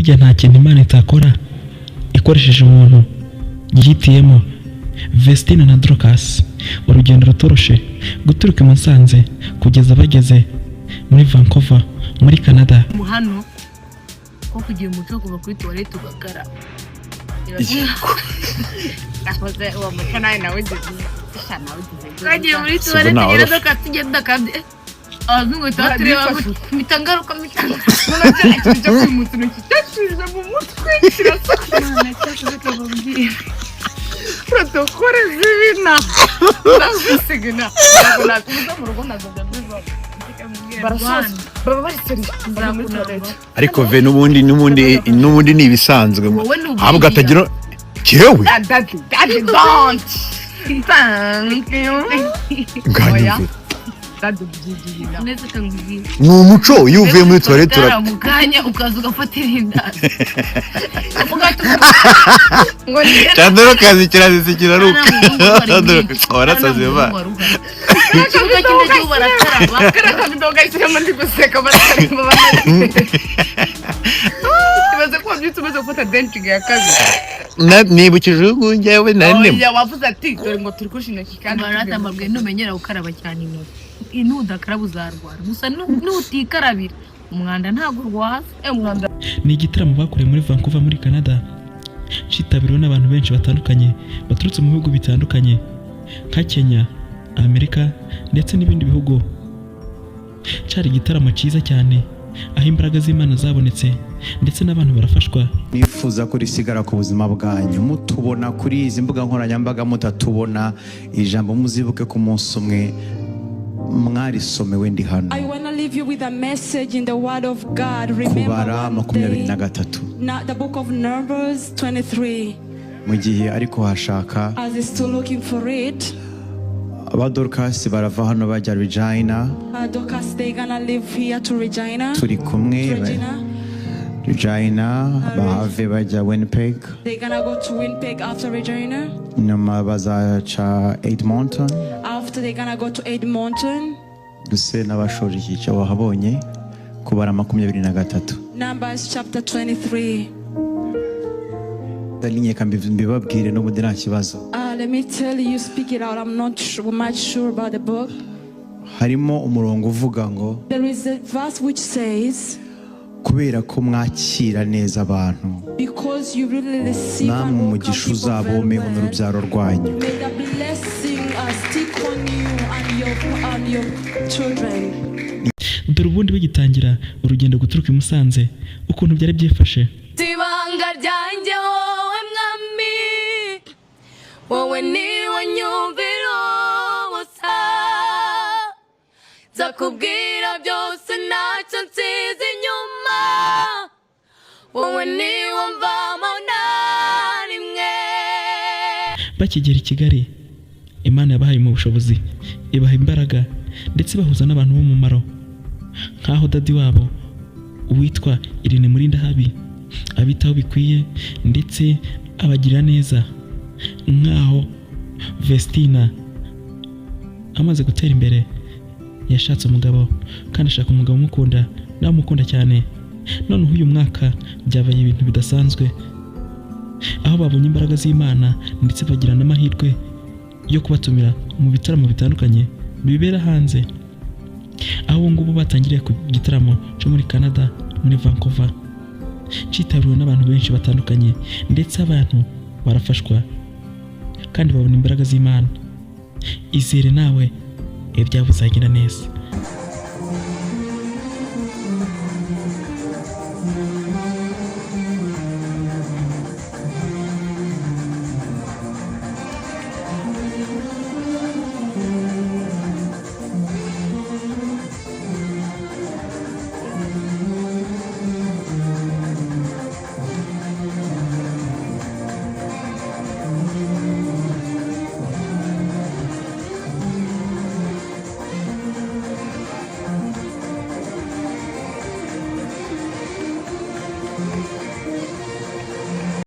burya nta kintu Imana itakora ikoresheje umuntu yihitiyemo. Vestine na Dorcas urugendo rutoroshe guturuka i Musanze kugeza bageze muri Vancouver muri Canada. Hano ko kugira umuco kuva kuri toilette ugakara nakoze uwo muco nawe kagiye muri toilette rero Dorcas tugenda kandi azungu tatureba mitangaruka none cyo cy'umuntu cyashije mu mutwe kirasakana cyashije babwiye protokole zibina ndasigina nakuza mu rugo nazoga bizo ariko ve n'ubundi ni ibisanzwe ahubwo atagira kirewe that don't thank you ni umuco iyo uvuye muri toilette uramukanya ukaza ugafatira indazi cyandoro kazi kirazi kiraruka warasaze ba cyangwa kinde cyo barakaraba karaka bidoga isema ndi guseka barakaraba kibaze ko byitse umaze gufata denti ya kazi nibukije njyewe nane ya wavuze ati dore ngo turi kushina kikandi baratamabwe ntumenyera gukaraba cyane intoki nudakaraba uzarwara gusa nutikarabira umwanda ntago rwaza umwanda. Ni igitaramo bakoreye muri Vancouver muri Canada cyitabiriwe n'abantu benshi batandukanye baturutse mu bihugu bitandukanye nka Kenya, Amerika ndetse n'ibindi bihugu. Cyari igitaramo cyiza cyane aho imbaraga z'Imana zabonetse ndetse n'abantu barafashwa. Nifuza ko risigara ku buzima bwanyu mutubona kuri izi mbuga nkoranyambaga mutatubona ijambo muzibuke ku munsi umwe mwarisomewe ndi hano. I want to leave you with a message in the word of God. Kubara 23 the book of Numbers 23. Mu gihe ariko hashaka as he's still looking for it. Dorcas barava hano bajya Regina. Dorcas they gonna live here to Regina. Turi kumwe Regina bahave bajya Winnipeg. They gonna go to Winnipeg after Regina. Nyuma bazaca Edmonton. After they gonna go to Edmonton. Duse n'abashoje icyo wahabonye kubara 23. Numbers chapter 23. Dalinye mbibabwire no mudira kibazo. Let me tell you, speak it out. I'm not much sure about the book. Harimo umurongo uvuga ngo there is a verse which says kubera ko mwakira neza abantu because you really receive namwe umugisha uzabomeho n'urubyaro rwanyu. May the blessing stick on you and your children. Dore ubundi bigitangira urugendo guturuka i Musanze ukuntu byari byifashe. Tibanga ryanjye wowe mwami wowe niwe nyumvira ubusa zakubwira byose ntacyo nsize inyuma wowe niwe mvamo na rimwe. Bakigera i Kigali Imana yabahaye mu bushobozi ibaha imbaraga ndetse bahuza n'abantu b'umumaro nkaho dadi wabo uwitwa Irene Murinda Habi abitaho bikwiye ndetse abagira neza, nkaho Vestine amaze gutera imbere yashatse umugabo kandi ashaka umugabo umukunda namukunda cyane. None uyu mwaka byabaye ibintu bidasanzwe aho babonye imbaraga z'Imana ndetse bagira n'amahirwe yo kubatumira mu bitaramo bitandukanye bibera hanze. Aho ngubu batangiriye ku gitaramo cyo muri Canada muri Vancouver cyitabiriwe n'abantu benshi batandukanye ndetse abantu barafashwa kandi babona imbaraga z'Imana. Izere nawe ibyawe bizagira neza.